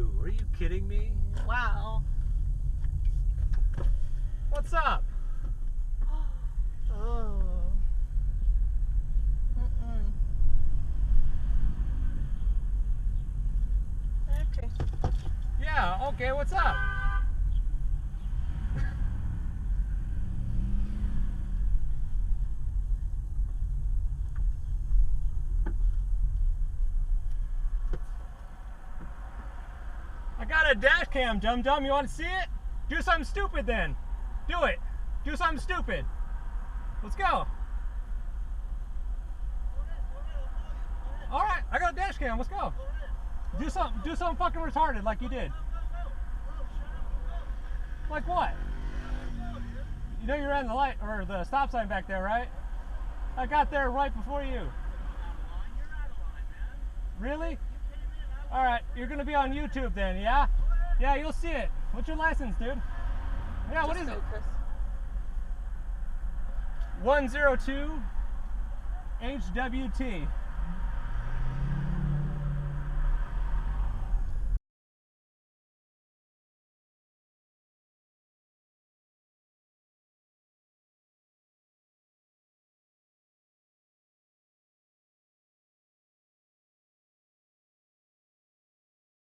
you. Are you kidding me? Wow. What's up? Oh. Okay. Yeah, okay, what's up? I got a dash cam, dum-dum. You want to see it? Do something stupid then. Do it. Do something stupid. Let's go. All right, I got a dash cam. Let's go. Do something fucking retarded like you did. Like what? You know you ran the light or the stop sign back there, right? I got there right before you. Really? All right, you're gonna be on YouTube then, yeah? Yeah, you'll see it. What's your license, dude? Yeah, what is it? Chris. 102 HWT.